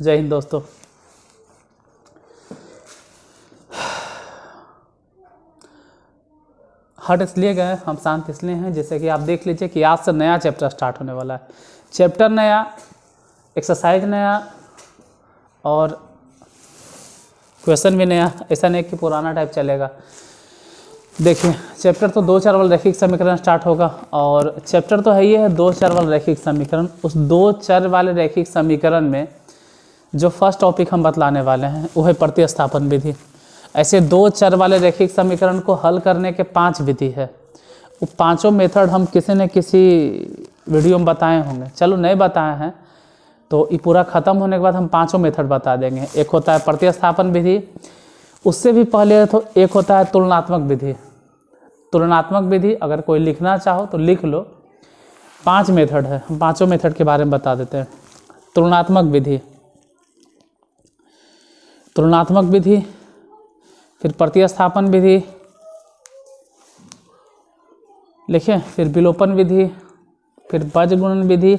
जय हिंद दोस्तों। हट इसलिए गए, हम शांत इसलिए हैं, जैसे कि आप देख लीजिए कि आज से नया चैप्टर स्टार्ट होने वाला है। चैप्टर नया, एक्सरसाइज नया और क्वेश्चन भी नया। ऐसा नहीं कि पुराना टाइप चलेगा। देखिए चैप्टर तो 2 चर वाला रैखिक समीकरण स्टार्ट होगा और चैप्टर तो है ही है 2 चर वाला रैखिक समीकरण। उस 2 चर वाले रैखिक समीकरण में जो फर्स्ट टॉपिक हम बतलाने वाले हैं वो है प्रतिस्थापन विधि। ऐसे 2 चर वाले रैखिक समीकरण को हल करने के 5 विधि है। वो पांचों मेथड हम किसी न किसी वीडियो में बताए होंगे। चलो नहीं बताए हैं तो ये पूरा ख़त्म होने के बाद हम पांचों मेथड बता देंगे। एक होता है प्रतिस्थापन विधि, उससे भी पहले तो एक होता है तुलनात्मक विधि। तुलनात्मक विधि अगर कोई लिखना चाहो तो लिख लो। 5 मेथड है, हम पांचों मेथड के बारे में बता देते हैं। तुलनात्मक विधि, तुलनात्मक विधि, फिर प्रतिस्थापन विधि लिखें, फिर विलोपन विधि, फिर बीजगुणन विधि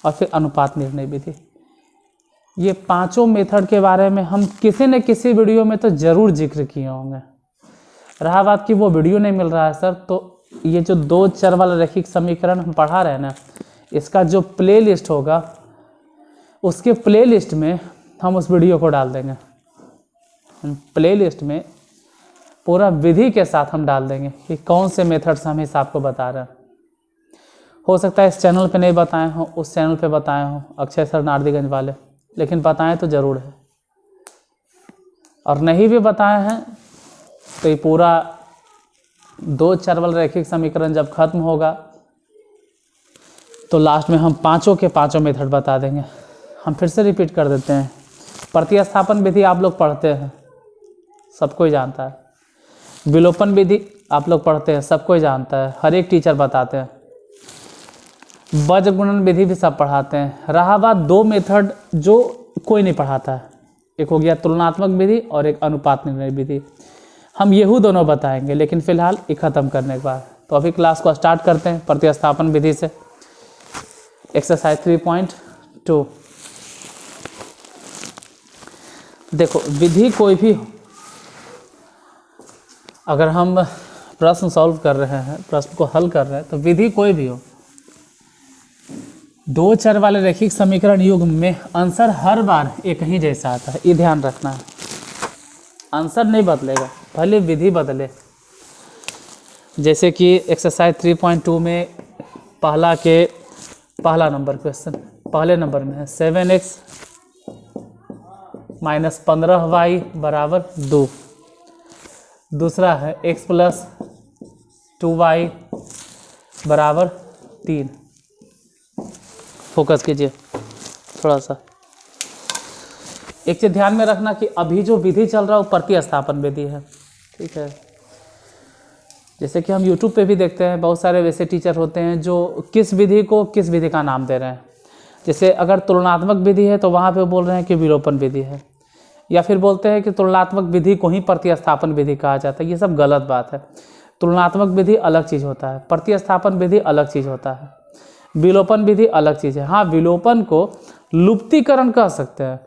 और फिर अनुपात निर्णय विधि। ये पांचों मेथड के बारे में हम किसी न किसी वीडियो में तो ज़रूर जिक्र किए होंगे। रहा बात कि वो वीडियो नहीं मिल रहा है सर, तो ये जो 2 चर वाला रैखिक समीकरण हम पढ़ा रहे हैं ना, इसका जो प्ले लिस्ट होगा उसके प्ले लिस्ट में हम उस वीडियो को डाल देंगे। प्ले लिस्ट में पूरा विधि के साथ हम डाल देंगे कि कौन से मेथड से हम हिसाब को बता रहे हैं। हो सकता है इस चैनल पे नहीं बताए हों, उस चैनल पे बताए हों, अक्षय सर नारदीगंज वाले, लेकिन बताएं तो ज़रूर है। और नहीं भी बताए हैं तो ये पूरा 2 चर वाला रैखिक समीकरण जब खत्म होगा तो लास्ट में हम पांचों के पांचों मेथड बता देंगे। हम फिर से रिपीट कर देते हैं। प्रतिस्थापन विधि आप लोग पढ़ते हैं, सब कोई जानता है। विलोपन विधि आप लोग पढ़ते हैं, सब कोई जानता है, हर एक टीचर बताते हैं। बीजगुणन विधि भी सब पढ़ाते हैं। रहा बात 2 मेथड जो कोई नहीं पढ़ाता है, एक हो गया तुलनात्मक विधि और एक अनुपात निर्णय विधि। हम यही दोनों बताएंगे, लेकिन फिलहाल ये ख़त्म करने के बाद तो अभी क्लास को स्टार्ट करते हैं प्रतिस्थापन विधि से। एक्सरसाइज 3.2 देखो, विधि कोई भी हो, अगर हम प्रश्न सॉल्व कर रहे हैं, प्रश्न को हल कर रहे हैं, तो विधि कोई भी हो, 2 चर वाले रैखिक समीकरण युग्म में आंसर हर बार एक ही जैसा आता है। ये ध्यान रखना है, आंसर नहीं बदलेगा, भले विधि बदले। जैसे कि एक्सरसाइज 3.2 में पहला नंबर क्वेश्चन पहले नंबर में है 7x - 15y = 2। दूसरा है x + 2y = 3। फोकस कीजिए थोड़ा सा। एक चीज़ ध्यान में रखना कि अभी जो विधि चल रहा है वो प्रतिस्थापन विधि है, ठीक है। जैसे कि हम YouTube पे भी देखते हैं, बहुत सारे वैसे टीचर होते हैं जो किस विधि को किस विधि का नाम दे रहे हैं। जैसे अगर तुलनात्मक विधि है तो वहाँ पे बोल रहे हैं कि विलोपन विधि है, या फिर बोलते हैं कि तुलनात्मक विधि को ही प्रतिस्थापन विधि कहा जाता है। ये सब गलत बात है। तुलनात्मक विधि अलग चीज़ होता है, प्रतिस्थापन विधि अलग चीज़ होता है, विलोपन विधि अलग चीज़ है। हाँ, विलोपन को लुप्तीकरण कह सकते हैं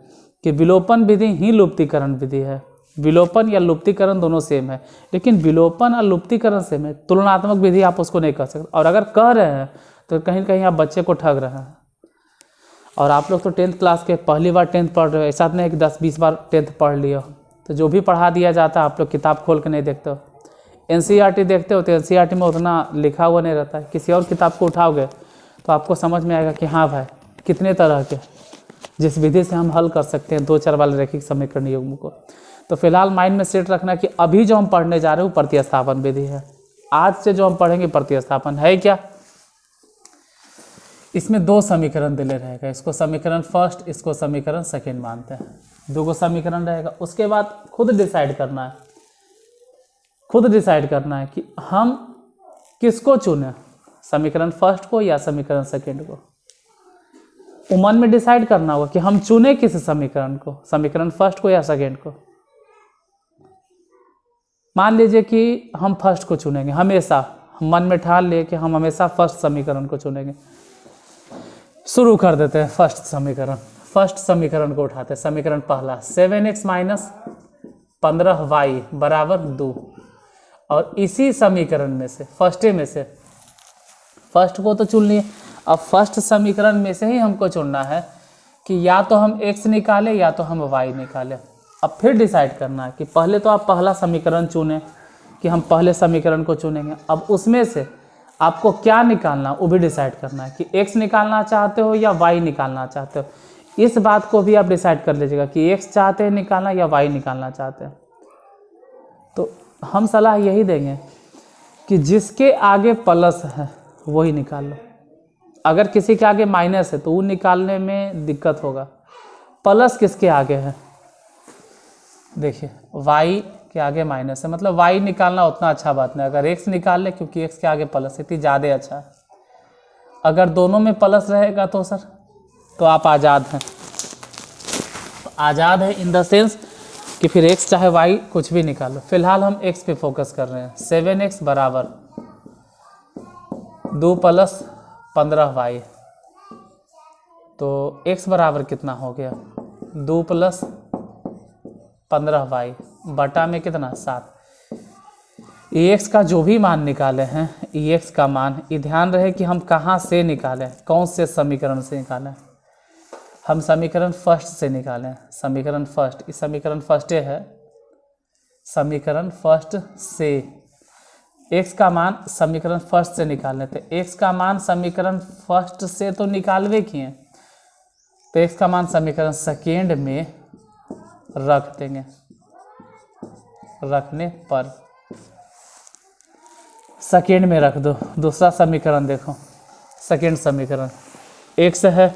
कि विलोपन विधि ही लुप्तीकरण विधि है। विलोपन या लुप्तीकरण दोनों सेम है, लेकिन विलोपन और लुप्तीकरण सेम है। तुलनात्मक विधि आप उसको नहीं कह सकते, और अगर कह रहे हैं तो कहीं कहीं आप बच्चे को ठग रहे हैं। और आप लोग तो 10th क्लास के पहली बार 10th पढ़ रहे हो, ऐसा नहीं है कि 10-20 बार 10th पढ़ लिया हो। तो जो भी पढ़ा दिया जाता है आप लोग किताब खोल के नहीं देखते हो। NCERT देखते हो तो NCERT में उतना लिखा हुआ नहीं रहता है। किसी और किताब को उठाओगे तो आपको समझ में आएगा कि हाँ भाई, कितने तरह के जिस विधि से हम हल कर सकते हैं 2 चर वाले रैखिक समीकरण युग्म को। तो फिलहाल माइंड में सेट रखना कि अभी जो हम पढ़ने जा रहे हैं वो प्रतिस्थापन विधि है। आज से जो हम पढ़ेंगे प्रतिस्थापन है क्या। इसमें 2 समीकरण दिले रहेगा, इसको समीकरण फर्स्ट, इसको समीकरण सेकेंड मानते हैं। 2 समीकरण रहेगा। उसके बाद खुद डिसाइड करना है कि हम किसको चुने, समीकरण फर्स्ट को या समीकरण सेकेंड को। मन में डिसाइड करना होगा कि हम चुने किस समीकरण को, समीकरण फर्स्ट को या सेकेंड को। मान लीजिए कि हम फर्स्ट को चुनेंगे, हमेशा हम मन में ठान लिए कि हम हमेशा फर्स्ट समीकरण को चुनेंगे। शुरू कर देते हैं फर्स्ट समीकरण। फर्स्ट समीकरण को उठाते हैं, समीकरण पहला 7x माइनस 15y बराबर 2। और इसी समीकरण में से फर्स्ट को तो चुन लिए, अब फर्स्ट समीकरण में से ही हमको चुनना है कि या तो हम x निकालें या तो हम y निकालें। अब फिर डिसाइड करना है कि पहले तो आप पहला समीकरण चुनें कि हम पहले समीकरण को चुनेंगे, अब उसमें से आपको क्या निकालना वो भी डिसाइड करना है कि x निकालना चाहते हो या y निकालना चाहते हो। इस बात को भी आप डिसाइड कर लीजिएगा कि x चाहते हैं निकालना या y निकालना चाहते हैं। तो हम सलाह यही देंगे कि जिसके आगे प्लस है वही निकाल लो। अगर किसी के आगे माइनस है तो वो निकालने में दिक्कत होगा। प्लस किसके आगे है, देखिए y के आगे माइनस है, मतलब y निकालना उतना अच्छा बात नहीं। अगर x निकाल ले, क्योंकि x के आगे प्लस है, इतनी ज़्यादा अच्छा है। अगर दोनों में प्लस रहेगा तो सर तो आप आज़ाद हैं। आज़ाद है इन द सेंस कि फिर x चाहे y कुछ भी निकालो। फिलहाल हम x पे फोकस कर रहे हैं। 7x बराबर 2 प्लस 15y, तो x बराबर कितना हो गया 2 प्लस 15y बटा में कितना 7। x का जो भी मान निकाले हैं, x का मान, ये ध्यान रहे कि हम कहाँ से निकालें, कौन से समीकरण से निकालें। हम समीकरण फर्स्ट से निकालें, समीकरण फर्स्ट, इस समीकरण फर्स्ट है, समीकरण फर्स्ट से x का मान समीकरण फर्स्ट से निकालने थे। x का मान समीकरण फर्स्ट से तो निकालवे किए, तो x का मान समीकरण सेकेंड में रख देंगे। रखने पर सेकेंड में रख दो। दूसरा समीकरण देखो, सेकेंड समीकरण x है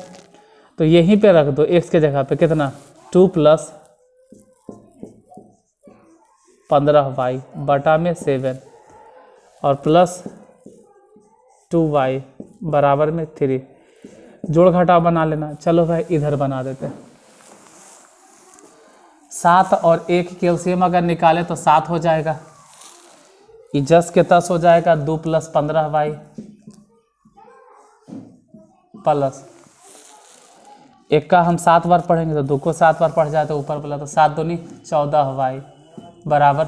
तो यहीं पे रख दो, x के जगह पे कितना 2 प्लस 15y बटा में 7 और प्लस 2y बराबर में 3। जोड़ घटाव बना लेना। चलो भाई इधर बना देते हैं। 7 और 1 के एलसीएम अगर निकाले तो 7 हो जाएगा, ये 10 के 10 हो जाएगा। 2 प्लस 15y प्लस 1 का हम 7 बार पढ़ेंगे तो 2 को 7 बार पढ़ जाए तो ऊपर बोला तो 7 दूनी 14y बराबर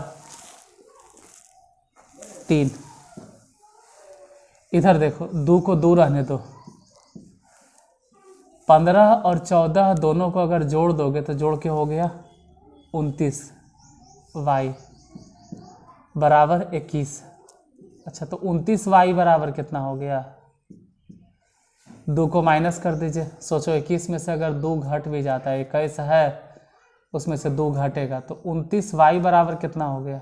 3। इधर देखो 2 को 2 रहने दो। 15 और 14 दोनों को अगर जोड़ दोगे तो जोड़ के हो गया 29y बराबर 21। अच्छा तो 29y बराबर कितना हो गया, 2 को माइनस कर दीजिए। सोचो 21 में से अगर 2 घट भी जाता है, 21 है उसमें से 2 घटेगा तो 29y बराबर कितना हो गया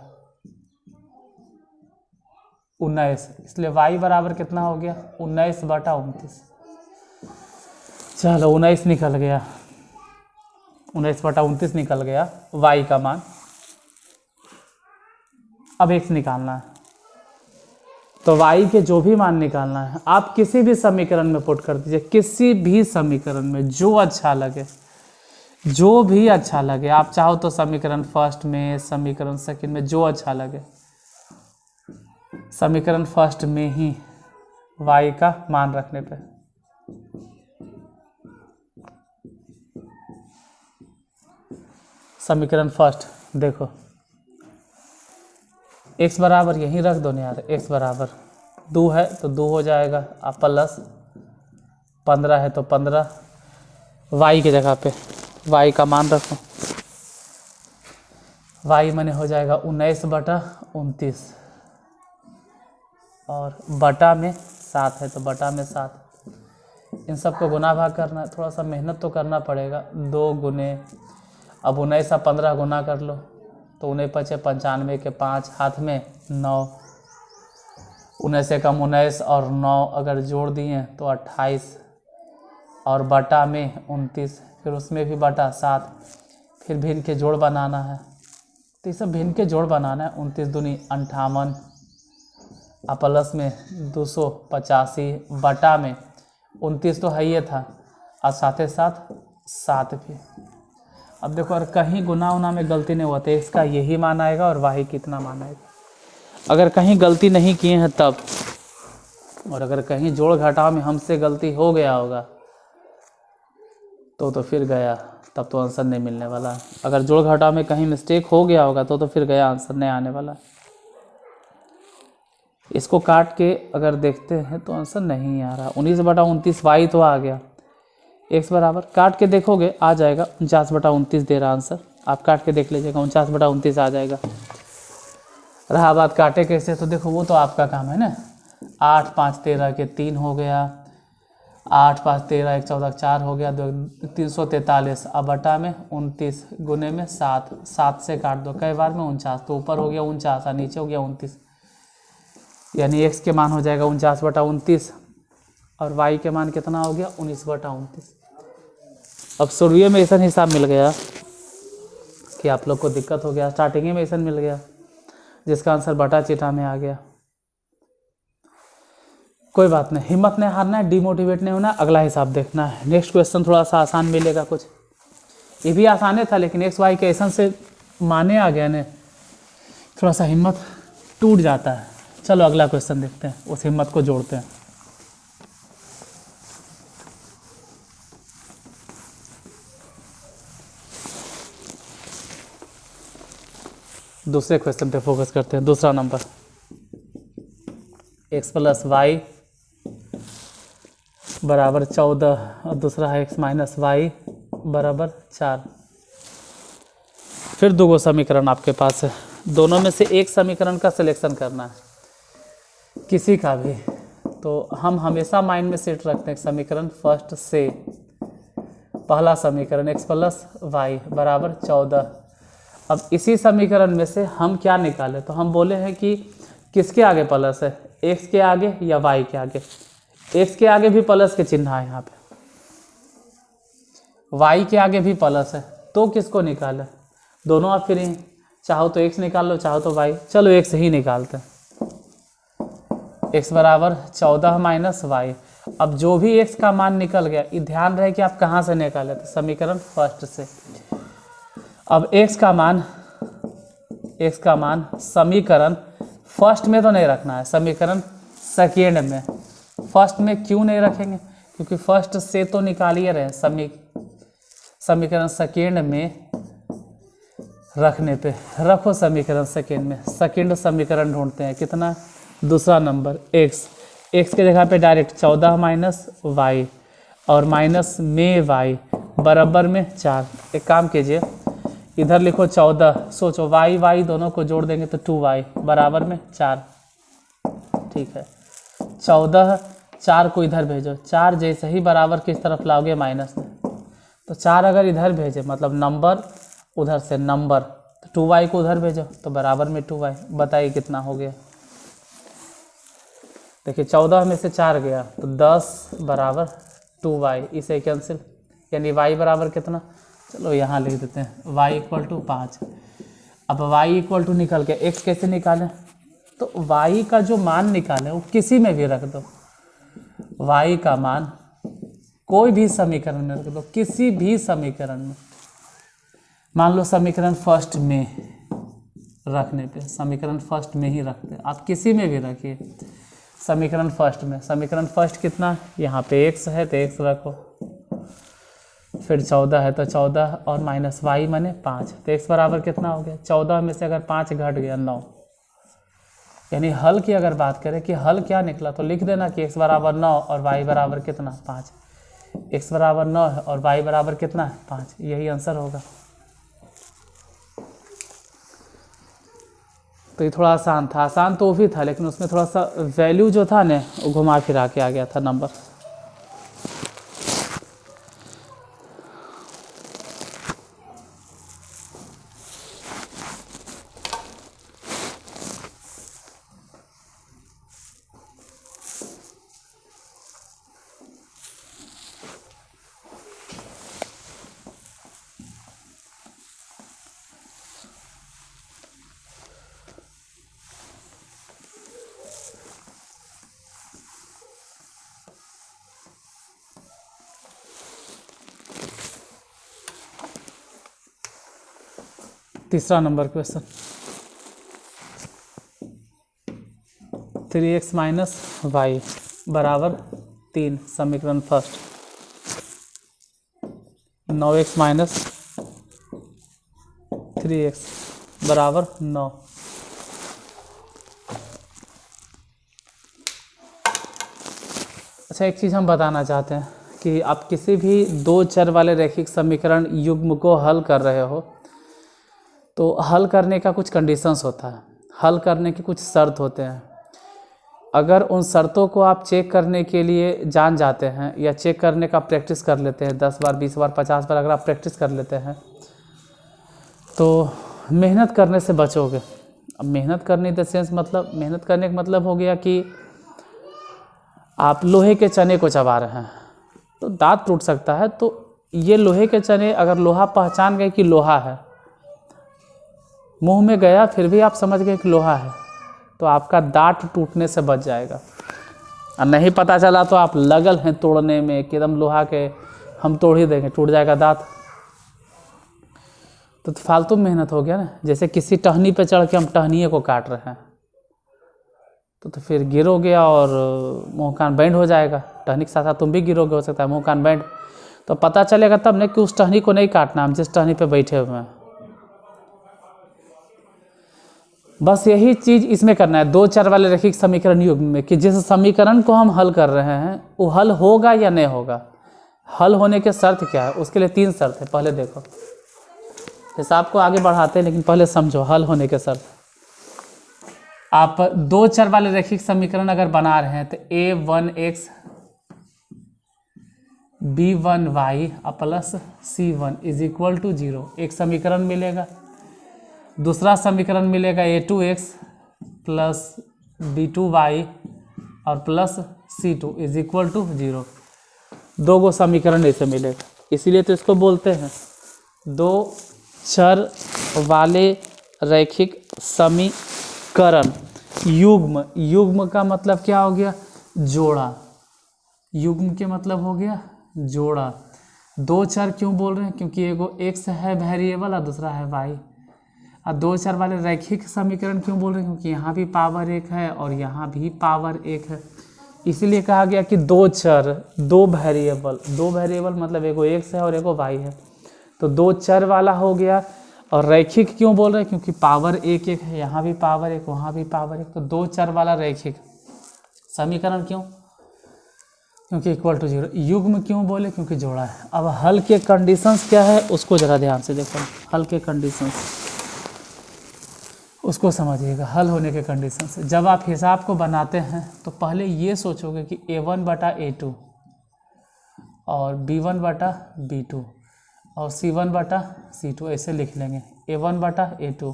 19। इसलिए y बराबर कितना हो गया 19 बटा 29। चलो 19 निकल गया, 19 बटा 29 निकल गया y का मान। अब x निकालना है, तो y के जो भी मान निकालना है आप किसी भी समीकरण में पुट कर दीजिए, किसी भी समीकरण में जो अच्छा लगे, जो भी अच्छा लगे। आप चाहो तो समीकरण फर्स्ट में, समीकरण सेकंड में, जो अच्छा लगे समीकरण फर्स्ट में ही y का मान रखने पे। समीकरण फर्स्ट देखो, x बराबर यहीं रख दो ना यार, x बराबर 2 है तो 2 हो जाएगा, अब प्लस 15 है तो 15, y के जगह पे y का मान रखो। y माने हो जाएगा 19 बटा 29 और बटा में 7 है तो बटा में 7। इन सबको गुना भाग करना है, थोड़ा सा मेहनत तो करना पड़ेगा। 2 गुने, अब 19 और 15 गुना कर लो तो 19 पचे 95 के 5 हाथ में 9, 19 से कम 19 और 9 अगर जोड़ दिए तो 28 और बटा में 29, फिर उसमें भी बटा 7, फिर भिन्न के जोड़ बनाना है। तो ये सब भिन्न के जोड़ बनाना है। 29 दूनी 58 और प्लस में 285 बटा में 29 तो है ही था और साथ ही साथ 7 भी। अब देखो अगर कहीं गुना उना में गलती नहीं हुआ तो x का यही मान आएगा और y कितना मान आएगा। अगर कहीं गलती नहीं किए हैं तब, और अगर कहीं जोड़ घटाव में हमसे गलती हो गया होगा तो फिर गया, तब तो आंसर नहीं मिलने वाला है। अगर जोड़ घटाव में कहीं मिस्टेक हो गया होगा तो फिर गया, आंसर नहीं आने वाला। इसको काट के अगर देखते हैं तो आंसर नहीं आ रहा। 19/29 वाई तो आ गया, x बराबर काट के देखोगे आ जाएगा 49/29 दे रहा आंसर। आप काट के देख लीजिएगा 49/29 आ जाएगा। रहा बात काटे कैसे, तो देखो वो तो आपका काम है ना। 8 5 13 के 3 हो गया, 8 5 13 1 14 4 हो गया, 343। अब बटा में 29 गुने में 7, 7 से काट दो, कई बार में 49, तो ऊपर हो गया 49 और नीचे हो गया 29, यानी x के मान हो जाएगा 49/29 और y के मान कितना हो गया 19/29। अब शुरू में ऐसा हिसाब मिल गया कि आप लोग को दिक्कत हो गया, स्टार्टिंग में ऐसा मिल गया जिसका आंसर बटा चिटा में आ गया। कोई बात नहीं, हिम्मत नहीं हारना है, डिमोटिवेट नहीं होना, अगला हिसाब देखना है। नेक्स्ट क्वेश्चन थोड़ा सा आसान मिलेगा कुछ, ये भी आसान था लेकिन एक्स वाई के ऐसा से माने आ गया ने, थोड़ा सा हिम्मत टूट जाता है। चलो अगला क्वेश्चन देखते हैं, उस हिम्मत को जोड़ते हैं। दूसरे क्वेश्चन पे फोकस करते हैं। दूसरा नंबर, x + y बराबर 14 और दूसरा है x - y बराबर 4। फिर दो समीकरण आपके पास है, दोनों में से एक समीकरण का सिलेक्शन करना है किसी का भी। तो हम हमेशा माइंड में सेट रखते हैं समीकरण फर्स्ट से। पहला समीकरण x + y बराबर 14। अब इसी समीकरण में से हम क्या निकालें, तो हम बोले हैं कि किसके आगे प्लस है, x के आगे या y के आगे। x के आगे भी प्लस के चिन्ह है यहाँ पे, y के आगे भी प्लस है, तो किसको निकालें। दोनों आप फ्री हैं, चाहो तो x निकाल लो, चाहो तो y। चलो x ही निकालते हैं। x बराबर 14 - y। अब जो भी x का मान निकल गया, ये ध्यान रहे कि आप कहाँ से निकाले, तो समीकरण फर्स्ट से। अब x का मान समीकरण फर्स्ट में तो नहीं रखना है, समीकरण सेकेंड में। फर्स्ट में क्यों नहीं रखेंगे, क्योंकि फर्स्ट से तो निकाल ही रहे, समीकरण सेकेंड में रखने पे रखो। समीकरण सेकेंड में सेकेंड समीकरण ढूंढते हैं, कितना, दूसरा नंबर x के जगह पे डायरेक्ट 14 - y और माइनस में y बराबर में 4। एक काम कीजिए, इधर लिखो 14, सोचो y दोनों को जोड़ देंगे तो 2y बराबर में 4। ठीक है, 14 4 को इधर भेजो, 4 जैसे ही बराबर किस तरफ लाओगे माइनस में, तो 4 अगर इधर भेजे मतलब नंबर, उधर से नंबर, तो 2y को उधर भेजो तो बराबर में 2y। बताइए कितना हो गया। देखिए 14 में से 4 गया तो 10 बराबर 2y, इसे कैंसिल, यानी y बराबर कितना, चलो यहाँ लिख देते हैं y = 5। अब y = निकल के x कैसे निकालें, तो y का जो मान निकालें वो किसी में भी रख दो। y का मान कोई भी समीकरण में रख दो, किसी भी समीकरण में। मान लो समीकरण फर्स्ट में रखने पे, समीकरण फर्स्ट में ही रखते हैं, आप किसी में भी रखिए समीकरण फर्स्ट में। समीकरण फर्स्ट कितना, यहाँ पे x है तो x रखो, फिर 14 है तो 14 और माइनस y माने 5, तो x बराबर कितना हो गया, 14 में से अगर 5 घट गया 9। यानी हल की अगर बात करें कि हल क्या निकला, तो लिख देना कि x बराबर 9 और y बराबर कितना 5। x बराबर 9 है और y बराबर कितना है 5, यही आंसर होगा। तो ये थोड़ा आसान था, आसान तो भी था लेकिन उसमें थोड़ा सा वैल्यू जो था ना वो घुमा फिरा के आ गया था नंबर। तीसरा नंबर क्वेश्चन, 3x - y बराबर 3 समीकरण फर्स्ट। 9x माइनस 3x बराबर 9। अच्छा, एक चीज़ हम बताना चाहते हैं कि आप किसी भी दो चर वाले रैखिक समीकरण युग्म को हल कर रहे हो तो हल करने का कुछ कंडीशंस होता है, हल करने के कुछ शर्त होते हैं। अगर उन शर्तों को आप चेक करने के लिए जान जाते हैं या चेक करने का प्रैक्टिस कर लेते हैं 10 बार 20 बार 50 बार, अगर आप प्रैक्टिस कर लेते हैं तो मेहनत करने से बचोगे। अब मेहनत करने द सेंस मतलब मेहनत करने का मतलब हो गया कि आप लोहे के चने को चबा रहे हैं तो दांत टूट सकता है। तो ये लोहे के चने, अगर लोहा पहचान गए कि लोहा है, मुंह में गया फिर भी आप समझ गए कि लोहा है, तो आपका दांत टूटने से बच जाएगा। और नहीं पता चला तो आप लगल हैं तोड़ने में कि एकदम लोहा के हम तोड़ ही देंगे, टूट जाएगा दांत, तो फालतू मेहनत हो गया ना। जैसे किसी टहनी पे चढ़ के हम टहनिए को काट रहे हैं तो फिर गिरोगे और मुँह कान बैंड हो जाएगा, टहनी के साथ साथ तुम भी गिरोगे, हो सकता है मुँह कान बैंड। तो पता चलेगा तब नहीं कि उस टहनी को नहीं काटना, हम जिस टहनी पे बैठे हुए हैं। बस यही चीज़ इसमें करना है दो चर वाले रैखिक समीकरण युग्म में, कि जिस समीकरण को हम हल कर रहे हैं वो हल होगा या नहीं होगा। हल होने के शर्त क्या है, उसके लिए 3 शर्त है। पहले देखो, हिसाब को आगे बढ़ाते हैं लेकिन पहले समझो हल होने के शर्त। आप दो चर वाले रैखिक समीकरण अगर बना रहे हैं तो a1x b1y plus c1 is equal to 0 एक समीकरण मिलेगा। दूसरा समीकरण मिलेगा a2x प्लस b2y और plus c2 is equal to 0। दो गो समीकरण ऐसे मिलेगा, इसीलिए तो इसको बोलते हैं दो चर वाले रैखिक समीकरण युग्म। युग्म का मतलब क्या हो गया, जोड़ा। युग्म के मतलब हो गया जोड़ा। दो चर क्यों बोल रहे हैं, क्योंकि एगो x है वेरिएबल और दूसरा है y। और दो चर वाले रैखिक समीकरण क्यों बोल रहे हैं, क्योंकि यहाँ भी पावर 1 है और यहाँ भी पावर 1 है। इसीलिए कहा गया कि दो चर दो वेरिएबल मतलब एगो x है और एगो y है, तो दो चर वाला हो गया। और रैखिक क्यों बोल रहे हैं, क्योंकि पावर 1 1 है, यहाँ भी पावर 1 वहाँ भी पावर 1, तो दो चर वाला रैखिक समीकरण क्यों, क्योंकि इक्वल टू 0। युग्म क्यों बोले, क्योंकि जोड़ा है। अब हल के कंडीशंस क्या है उसको ज़रा ध्यान से देखो। हल के कंडीशंस उसको समझिएगा। हल होने के कंडीशंस, जब आप हिसाब को बनाते हैं तो पहले ये सोचोगे कि a1 बटा a2 और b1 बटा b2 और c1 बटा c2 ऐसे लिख लेंगे। a1 बटा a2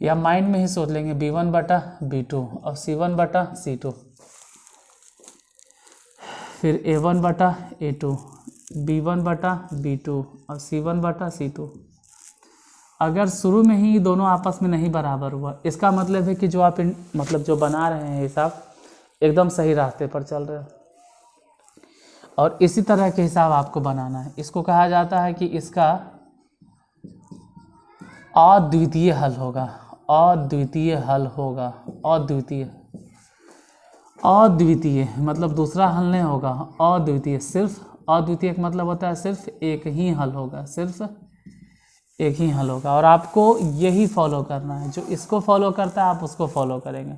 या माइंड में ही सोच लेंगे b1 बटा b2 और c1 बटा c2। फिर a1 बटा a2 b1 बटा b2 और c1 बटा c2। अगर शुरू में ही दोनों आपस में नहीं बराबर हुआ, इसका मतलब है कि जो आप जो बना रहे हैं हिसाब एकदम सही रास्ते पर चल रहे हैं। और इसी तरह के हिसाब आपको बनाना है। इसको कहा जाता है कि इसका अद्वितीय हल होगा। अद्वितीय हल होगा। अद्वितीय मतलब दूसरा हल नहीं होगा, अद्वितीय। सिर्फ अद्वितीय का मतलब होता है सिर्फ एक ही हल होगा, सिर्फ एक ही हल होगा। और आपको यही फॉलो करना है, जो इसको फॉलो करता है आप उसको फॉलो करेंगे।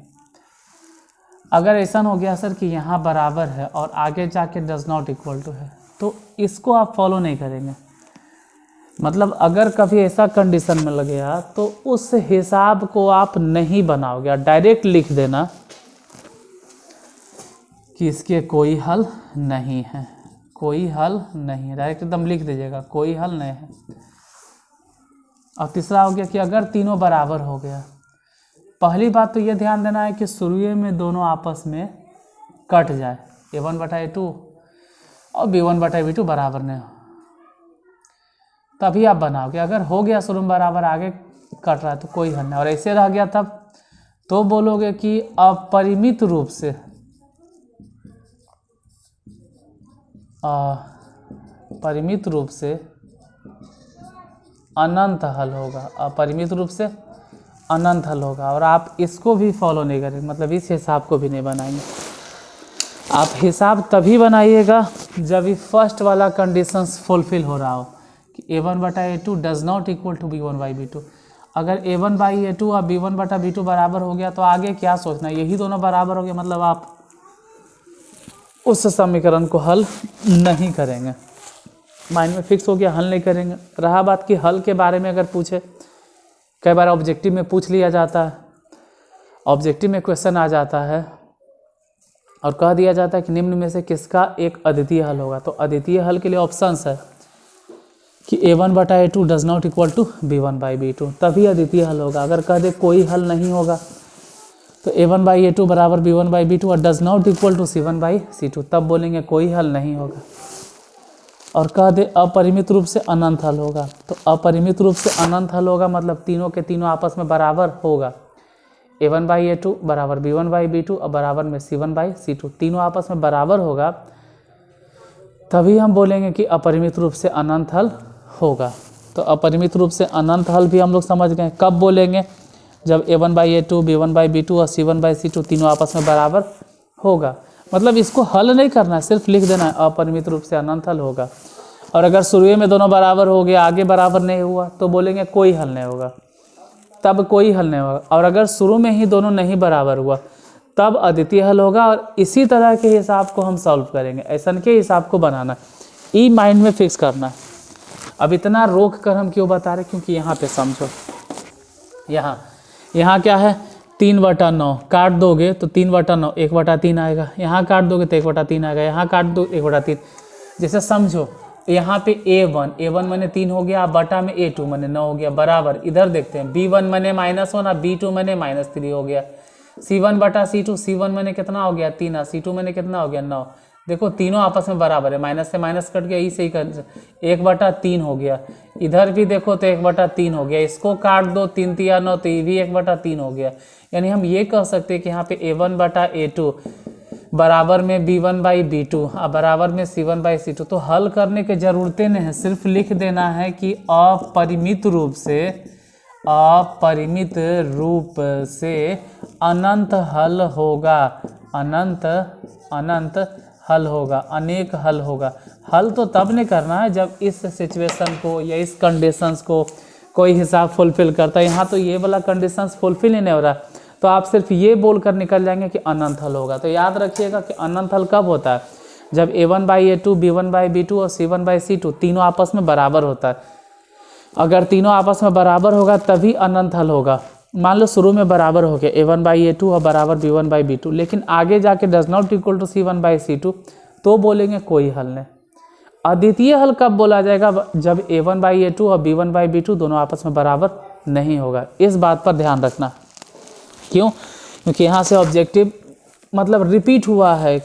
अगर ऐसा हो गया सर कि यहाँ बराबर है और आगे जाके डज नॉट इक्वल टू है, तो इसको आप फॉलो नहीं करेंगे। मतलब अगर कभी ऐसा कंडीशन में लग गया तो उस हिसाब को आप नहीं बनाओगे, डायरेक्ट लिख देना कि इसके कोई हल नहीं है, कोई हल नहीं है, डायरेक्ट एकदम लिख दीजिएगा कोई हल नहीं है। और तीसरा हो गया कि अगर तीनों बराबर हो गया, पहली बात तो ये ध्यान देना है कि शुरू में दोनों आपस में कट जाए, a1 बटा a2 और b1 बटा b2 बराबर नहीं हो, तभी आप बनाओगे। अगर हो गया शुरू में बराबर, आगे कट रहा है तो कोई हल नहीं, और ऐसे रह गया तब तो बोलोगे कि अपरिमित रूप से परिमित रूप से अनंत हल होगा, अपरिमित रूप से अनंत हल होगा। और आप इसको भी फॉलो नहीं करेंगे, मतलब इस हिसाब को भी नहीं बनाएंगे। आप हिसाब तभी बनाइएगा जब ये फर्स्ट वाला कंडीशंस फुलफिल हो रहा हो कि a1/a2 does not equal to b1/b2। अगर a1/a2 और b1/b2 बराबर हो गया तो आगे क्या सोचना है, यही दोनों बराबर हो गया मतलब आप उस समीकरण को हल नहीं करेंगे, माइंड में फिक्स हो गया, हल नहीं करेंगे। रहा बात कि हल के बारे में अगर पूछे, कई बार ऑब्जेक्टिव में पूछ लिया जाता है, ऑब्जेक्टिव में क्वेश्चन आ जाता है और कह दिया जाता है कि निम्न में से किसका एक अद्वितीय हल होगा। तो अद्वितीय हल के लिए ऑप्शंस है कि a1/a2 does not equal to b1/b2, तभी अद्वितीय हल होगा। अगर कह दे कोई हल नहीं होगा तो a1/a2 बराबर b1/b2 और does not equal to c1/c2, तब बोलेंगे कोई हल नहीं होगा। और कह दे अपरिमित रूप से अनंत हल होगा, तो अपरिमित रूप से अनंत हल होगा मतलब तीनों के तीनों आपस में बराबर होगा। a1/a2 बराबर b1/b2 और बराबर में c1/c2, तीनों आपस में बराबर होगा, तभी हम बोलेंगे कि अपरिमित रूप से अनंत हल होगा। तो अपरिमित रूप से अनंत हल भी हम लोग समझ गए। कब बोलेंगे? जब a1/a2 b1/b2 और c1/c2 तीनों आपस में बराबर होगा। मतलब इसको हल नहीं करना है, सिर्फ लिख देना है अपरिमित रूप से अनंत हल होगा। और अगर शुरू में दोनों बराबर हो गया, आगे बराबर नहीं हुआ, तो बोलेंगे कोई हल नहीं होगा, तब कोई हल नहीं होगा। और अगर शुरू में ही दोनों नहीं बराबर हुआ तब अद्वितीय हल होगा। और इसी तरह के हिसाब को हम सॉल्व करेंगे, ऐसा के हिसाब को बनाना, ई माइंड में फिक्स करना। अब इतना रोक कर हम क्यों बता रहे, क्योंकि यहाँ पे समझो, यहाँ क्या है 3/9, काट दोगे तो 3/9 1/3 आएगा, यहाँ काट दोगे तो 1/3 आएगा, यहाँ काट दो 1/3। जैसे समझो यहाँ पे a1 मैंने 3 हो गया, बटा में a2 मैंने 9 हो गया, बराबर। इधर देखते हैं b1 मैंने -1 और b2 मैंने -3 हो गया। c1/c2 मैंने कितना हो गया 3, c2 मैंने कितना हो गया 9। देखो तीनों आपस में बराबर है, माइनस से माइनस कट गया, इसे ही कर 1/3 हो गया। इधर भी देखो तो 1/3 हो गया, इसको काट दो 3 3 9, तो ये भी 1/3 हो गया। यानी हम ये कह सकते हैं कि यहाँ पे a1/a2 बराबर में b1/b2 और बराबर में c1/c2। तो हल करने की ज़रूरतें नहीं है, सिर्फ लिख देना है कि अपरिमित रूप से अनंत हल होगा, अनंत हल होगा, अनेक हल होगा। हल तो तब नहीं करना है जब इस सिचुएशन को या इस कंडीशंस को कोई हिसाब फुलफिल करता है। यहाँ तो ये वाला कंडीशंस फुलफिल ही नहीं हो रहा, तो आप सिर्फ ये बोल कर निकल जाएंगे कि अनंत हल होगा। तो याद रखिएगा कि अनंत हल कब होता है? जब a1/a2 b1/b2 और c1/c2 तीनों आपस में बराबर होता है। अगर तीनों आपस में बराबर होगा तभी अनंत हल होगा। मान लो शुरू में बराबर हो गया a1/a2 और बराबर b1/b2, लेकिन आगे जाके does not equal to c1/c2, तो बोलेंगे कोई हल नहीं। अद्वितीय हल कब बोला जाएगा? जब a1/a2 और b1/b2 दोनों आपस में बराबर नहीं होगा। इस बात पर ध्यान रखना। क्यों? क्योंकि यहाँ से ऑब्जेक्टिव मतलब रिपीट हुआ है,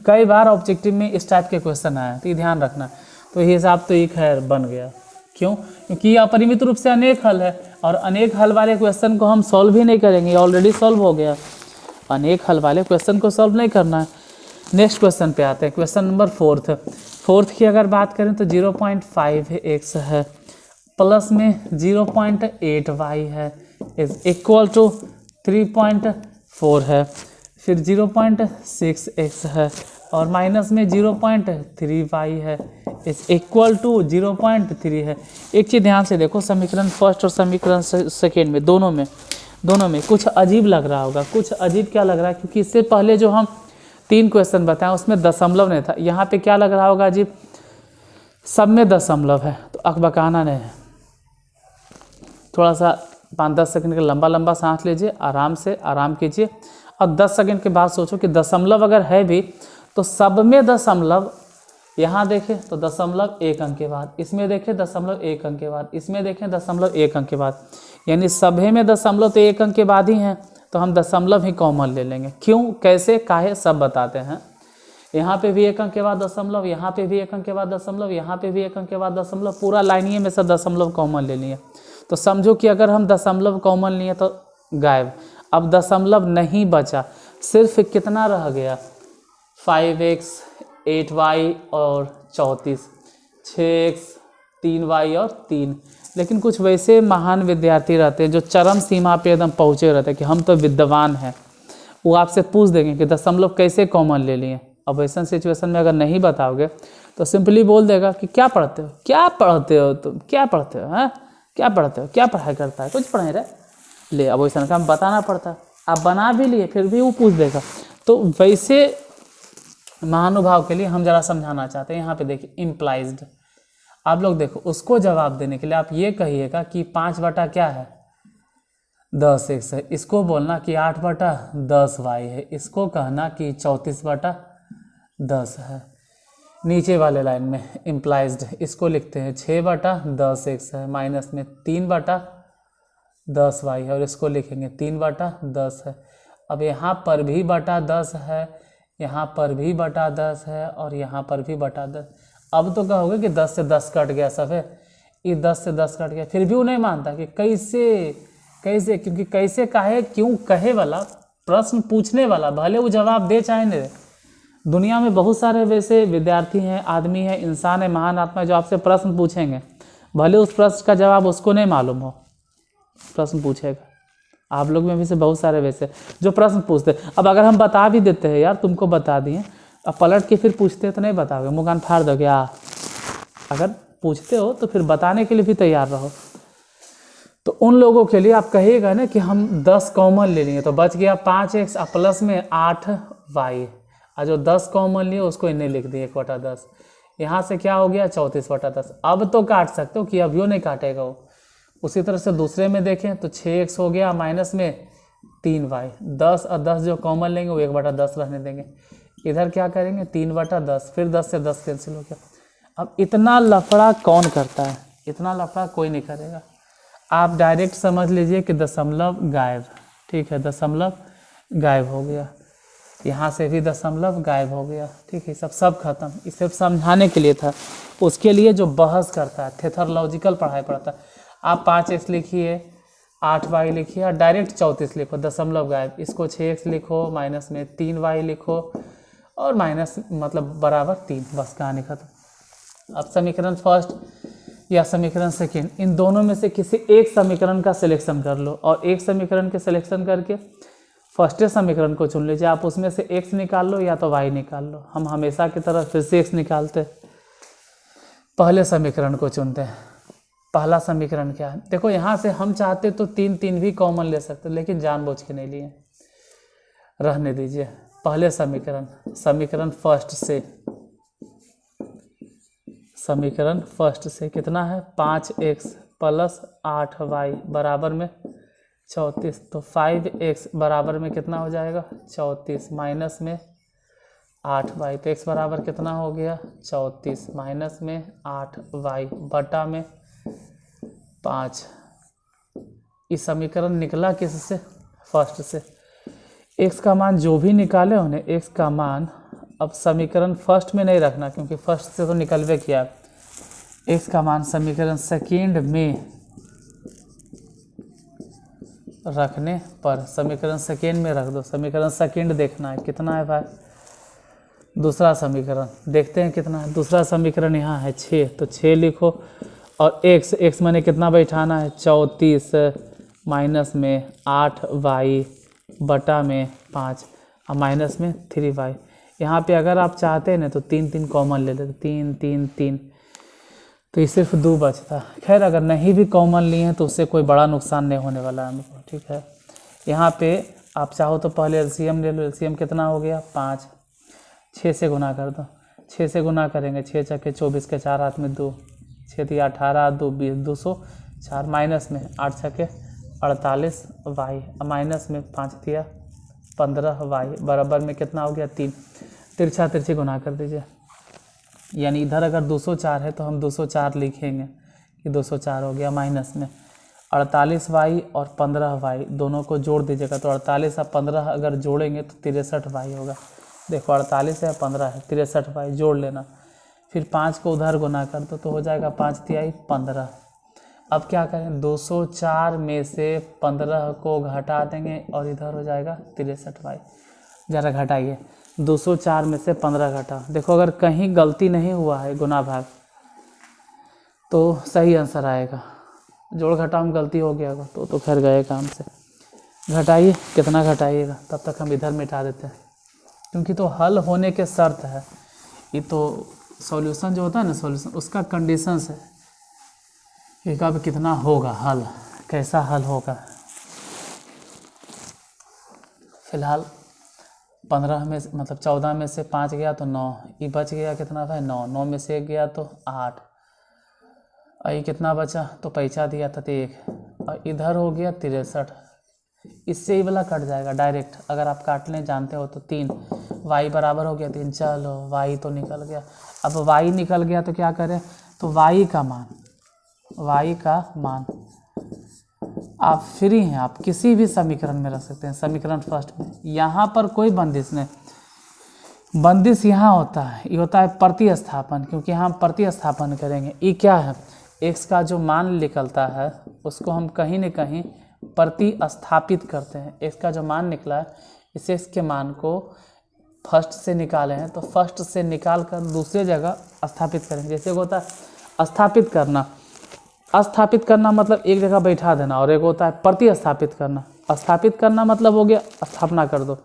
कई बार ऑब्जेक्टिव में इस टाइप के क्वेश्चन आए, तो ये ध्यान रखना। तो ये हिसाब तो एक खैर बन गया। क्यों? क्योंकि अपरिमित रूप से अनेक हल है, और अनेक हल वाले क्वेश्चन को हम सॉल्व ही नहीं करेंगे, ऑलरेडी सॉल्व हो गया। अनेक हल वाले क्वेश्चन को सॉल्व नहीं करना है। नेक्स्ट क्वेश्चन पे आते हैं, क्वेश्चन नंबर 4 की अगर बात करें तो 0.5x है, प्लस में 0.8y है, इज इक्वल टू 3.4 है, फिर 0.6x है और माइनस में 0.3y है, इज इक्वल टू 0.3 है। एक चीज़ ध्यान से देखो, समीकरण फर्स्ट और समीकरण सेकेंड में दोनों में कुछ अजीब लग रहा होगा। कुछ अजीब क्या लग रहा है? क्योंकि इससे पहले जो हम 3 क्वेश्चन बताएं उसमें दशमलव नहीं था। यहाँ पे क्या लग रहा होगा अजीब? सब में दशमलव है, तो अकबकाना नहीं है। थोड़ा सा 5-10 सेकंड का लंबा सांस लीजिए, आराम से आराम कीजिए, और 10 सेकंड के बाद सोचो कि दशमलव अगर है भी तो सब में दशमलव। यहाँ देखें तो दशमलव 1 अंक के बाद, इसमें देखें दशमलव 1 अंक के बाद, इसमें देखें दशमलव 1 अंक के बाद, यानी सभी में दशमलव तो 1 अंक के बाद ही हैं, तो हम दशमलव ही कॉमन ले लेंगे। क्यों, कैसे, काहे, सब बताते हैं। यहाँ पे भी 1 अंक के बाद दशमलव, यहाँ पे भी 1 अंक के बाद दशमलव, यहाँ पे भी 1 अंक के बाद दशमलव, पूरा लाइनिए में से दशमलव कॉमन ले लिए। तो समझो कि अगर हम दशमलव कॉमन लिए तो गायब। अब दशमलव नहीं बचा, सिर्फ कितना रह गया? 5x 8y और 34, 6x 3y और 3। लेकिन कुछ वैसे महान विद्यार्थी रहते हैं जो चरम सीमा पे एकदम पहुँचे रहते हैं कि हम तो विद्वान हैं, वो आपसे पूछ देंगे कि दशमलव कैसे कॉमन ले लिए। अब ऐसा सिचुएशन में अगर नहीं बताओगे तो सिंपली बोल देगा कि क्या पढ़ते हो, क्या पढ़ते हो तुम, क्या पढ़ते हो, हाँ क्या पढ़ते हो, क्या पढ़ाई करता है, कुछ पढ़ाई रहे ले। अब वैसा काम बताना पड़ता है, आप बना भी लिए फिर भी वो पूछ देगा। तो वैसे महानुभाव के लिए हम जरा समझाना चाहते हैं। यहाँ पे देखिए इम्प्लाइज्ड, आप लोग देखो उसको जवाब देने के लिए आप ये कहिएगा कि 5 बटा क्या है 10 x है, इसको बोलना कि 8 बटा 10 y है, इसको कहना कि 34 बटा 10 है। नीचे वाले लाइन में इम्प्लाइज्ड इसको लिखते हैं 6 बटा 10 x है, माइनस में 3 बटा 10 y है, और इसको लिखेंगे 3 बटा 10 है। अब यहाँ पर भी बटा 10 है, यहाँ पर भी बटा 10 है, और यहाँ पर भी बटा 10। अब तो कहोगे कि 10 से 10 कट गया सब है, ये 10 से 10 कट गया, फिर भी वो नहीं मानता कि कैसे, क्योंकि कैसे काहे क्यों कहे वाला प्रश्न पूछने वाला भले वो जवाब दे चाहे नहीं दे। दुनिया में बहुत सारे वैसे विद्यार्थी हैं, आदमी हैं, इंसान है, महान आत्मा है जो आपसे प्रश्न पूछेंगे, भले उस प्रश्न का जवाब उसको नहीं मालूम हो, प्रश्न पूछेगा। आप लोग में भी से बहुत सारे वैसे जो प्रश्न पूछते। अब अगर हम बता भी देते हैं यार तुमको बता दिए, अब पलट के फिर पूछते तो नहीं बताओगे, मुँह कान फाड़ दोगे। अगर पूछते हो तो फिर बताने के लिए भी तैयार रहो। तो उन लोगों के लिए आप कहिएगा ना कि हम 10 कॉमन ले लेंगे, तो बच गया 5x प्लस में 8y, और जो 10 कॉमन लिए उसको इन्हें लिख दिए 1 बटा 10। यहाँ से क्या हो गया 34 बटा 10। अब तो काट सकते हो कि अब यो नहीं काटेगा वो। उसी तरह से दूसरे में देखें तो 6x हो गया माइनस में 3y, 10 और 10 जो कॉमन लेंगे वो 1 बटा 10 रहने देंगे। इधर क्या करेंगे 3 बटा 10, फिर 10 से 10 कैंसिल हो गया। अब इतना लफड़ा कौन करता है, इतना लफड़ा कोई नहीं करेगा। आप डायरेक्ट समझ लीजिए कि दशमलव गायब, ठीक है, दशमलव गायब हो गया, यहाँ से भी दशमलव गायब हो गया, ठीक है, सब खत्म। इसे सिर्फ समझाने के लिए था। उसके लिए जो बहस करता है, थेथोलॉजिकल पढ़ाई पढ़ता है, आप 5x लिखिए, 8y लिखिए और डायरेक्ट 34 लिखो, दशमलव गायब। इसको 6x लिखो, माइनस में 3y लिखो और माइनस मतलब बराबर 3, बस कहानी खत्म। अब समीकरण फर्स्ट या समीकरण सेकेंड, इन दोनों में से किसी एक समीकरण का सिलेक्शन कर लो, और एक समीकरण के सिलेक्शन करके फर्स्ट समीकरण को चुन लीजिए। आप उसमें से x निकाल लो या तो y निकाल लो। हम हमेशा की तरह फिर से x निकालते, पहले समीकरण को चुनते हैं। पहला समीकरण क्या है, देखो यहाँ से हम चाहते तो 3 भी कॉमन ले सकते, लेकिन जानबूझ के नहीं लिए, रहने दीजिए। पहले समीकरण फर्स्ट से कितना है 5x प्लस 8y बराबर में 34, तो 5x बराबर में कितना हो जाएगा 34, माइनस में 8y, तो x बराबर कितना हो गया 34 माइनस में 8y बटा में 5। इस समीकरण निकला किससे, फर्स्ट से। x का मान जो भी निकाले उन्हें x का मान अब समीकरण फर्स्ट में नहीं रखना, क्योंकि फर्स्ट से तो निकलवे किया। x का मान समीकरण सेकेंड में रखने पर समीकरण सेकेंड में रख दो। समीकरण सेकेंड देखना है कितना है भाई, दूसरा समीकरण देखते हैं कितना है। दूसरा समीकरण यहाँ है 6, तो 6 लिखो, और x मैंने कितना बैठाना है 34 माइनस में 8y बटा में 5 और माइनस में 3y। यहाँ पे अगर आप चाहते हैं ना तो 3 कॉमन ले लेते, 3, तो ये सिर्फ 2 बचता। खैर अगर नहीं भी कॉमन लिए हैं तो उससे कोई बड़ा नुकसान नहीं होने वाला है हमको, ठीक है। यहाँ पे आप चाहो तो पहले एलसीएम ले लो। एलसीएम कितना हो गया 5, 6 से गुना कर दो। 6 से गुना करेंगे 6 चक्के 24 के 4 हाथ में 2, 6 दिया 18, 2 20, 204 माइनस में 8 छक्के 48y, माइनस में 5 दिया 15y बराबर में कितना हो गया 3। तिरछा तिरछी गुना कर दीजिए, यानी इधर अगर 204 है तो हम 204 लिखेंगे कि 204 हो गया, माइनस में 48y और 15y दोनों को जोड़ दीजिएगा, तो 48 और 15 अगर जोड़ेंगे तो 63y होगा। देखो 48 है 15 है 63y जोड़ लेना, फिर 5 को उधर गुना कर दो तो हो जाएगा 5 तिहाई 15। अब क्या करें 204 में से 15 को घटा देंगे और इधर हो जाएगा 63y। ज़रा घटाइए, 204 में से 15 घटा। देखो अगर कहीं गलती नहीं हुआ है गुना भाग तो सही आंसर आएगा, जोड़ घटाव में गलती हो गया होगा तो खैर गए काम से। घटाइए, कितना घटाइएगा, तब तक हम इधर मिटा देते हैं। क्योंकि तो हल होने के शर्त है, ये तो सॉल्यूशन जो होता है ना, सॉल्यूशन उसका कंडीशंस है कि कब कितना होगा हल, कैसा हल होगा। फिलहाल 15 में मतलब 14 में से 5 गया तो 9, ये बच गया कितना भाई 9, 9 में से 1 गया तो 8, और ये कितना बचा तो पैसा दिया था तो 1, और इधर हो गया 63, इससे ही वाला कट जाएगा डायरेक्ट, अगर आप काटने जानते हो तो 3, y बराबर हो गया 3, चलो y तो निकल गया। अब y निकल गया तो क्या करें, तो y का मान आप फ्री हैं, आप किसी भी समीकरण में रख सकते हैं, समीकरण फर्स्ट में, यहाँ पर कोई बंदिश नहीं। बंदिश यहाँ होता है, ये होता है प्रतिस्थापन, क्योंकि यहाँ हम प्रतिस्थापन करेंगे। ये क्या है, x का जो मान निकलता है उसको हम कहीं न कहीं प्रतिस्थापित करते हैं। x का जो मान निकला है, इस x के मान को फर्स्ट से निकाले हैं तो फर्स्ट से निकाल कर दूसरी जगह स्थापित करेंगे। जैसे होता है स्थापित करना, स्थापित करना मतलब एक जगह बैठा देना, और एक होता है प्रतिस्थापित करना। स्थापित करना मतलब हो गया स्थापना कर दो,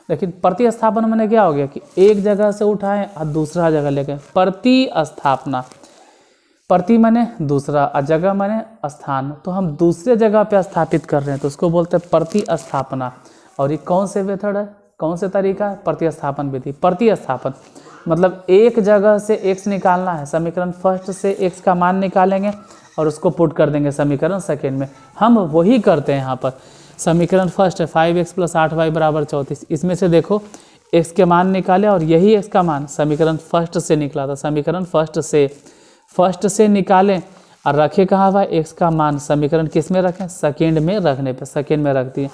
लेकिन प्रतिस्थापन मैंने क्या हो गया कि एक जगह से उठाएं और दूसरा जगह ले गए। प्रतिस्थापना, प्रति माने दूसरा और जगह माने स्थान, तो हम दूसरे जगह पे स्थापित कर रहे हैं तो उसको बोलते हैं प्रतिस्थापना। और ये कौन से मेथड है, कौन से तरीका है, प्रतिस्थापन विधि। प्रतिस्थापन मतलब एक जगह से x निकालना है, समीकरण फर्स्ट से x का मान निकालेंगे और उसको पुट कर देंगे समीकरण सेकेंड में। हम वही करते हैं यहाँ पर। समीकरण फर्स्ट है 5x + 8y = 34, इसमें से देखो x के मान निकाले और यही x का मान समीकरण फर्स्ट से निकला था। समीकरण फर्स्ट से निकालें और रखे कहाँ हुआ x का मान, समीकरण किस में रखें, सेकेंड में रखने पे, सेकेंड में रख दिए,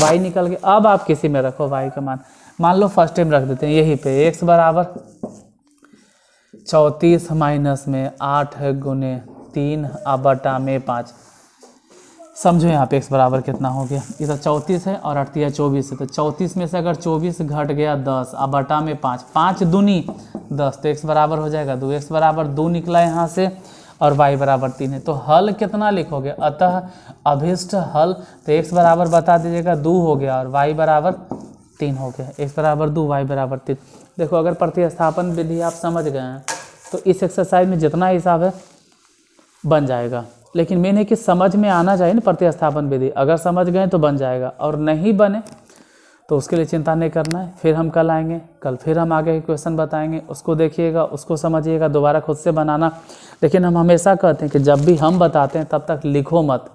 y निकल गया। अब आप किसी में रखो y का मान लो फर्स्ट टाइम रख देते हैं यहीं पे, x बराबर 34 माइनस में 8 गुने 3 बटा में 5। समझो यहाँ पे x बराबर कितना हो गया, इधर 34 है और 8 × 24 है, तो 34 में से अगर 24 घट गया 10 बटा में 5, 5 दूनी 10, तो x बराबर हो जाएगा 2, x बराबर 2 निकला यहाँ से और y बराबर 3 है। तो हल कितना लिखोगे, अतः अभिष्ट हल, तो x बराबर बता दीजिएगा 2 हो गया और y बराबर 3 हो गया, x बराबर 2 y बराबर 3। देखो अगर प्रतिस्थापन विधि आप समझ गए हैं तो इस एक्सरसाइज में जितना हिसाब है बन जाएगा, लेकिन मेन है कि समझ में आना चाहिए ना प्रतिस्थापन विधि। अगर समझ गए तो बन जाएगा, और नहीं बने तो उसके लिए चिंता नहीं करना है। फिर हम कल आएंगे, कल फिर हम आगे के क्वेश्चन बताएंगे, उसको देखिएगा, उसको समझिएगा, दोबारा खुद से बनाना। लेकिन हम हमेशा कहते हैं कि जब भी हम बताते हैं तब तक लिखो मत,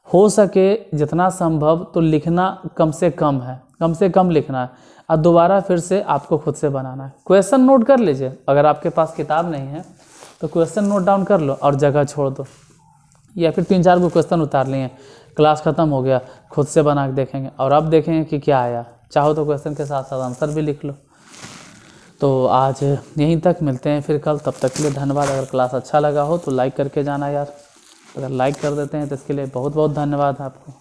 हो सके जितना संभव तो लिखना कम से कम है, कम से कम लिखना है, और दोबारा फिर से आपको खुद से बनाना है। क्वेश्चन नोट कर लीजिए, अगर आपके पास किताब नहीं है तो क्वेश्चन नोट डाउन कर लो और जगह छोड़ दो, या फिर 3-4 गो क्वेश्चन उतार लिए, क्लास ख़त्म हो गया, खुद से बना के देखेंगे और अब देखेंगे कि क्या आया। चाहो तो क्वेश्चन के साथ साथ आंसर भी लिख लो। तो आज यहीं तक, मिलते हैं फिर कल, तब तक के लिए धन्यवाद। अगर क्लास अच्छा लगा हो तो लाइक करके जाना यार, अगर लाइक कर देते हैं तो इसके लिए बहुत बहुत धन्यवाद आपको।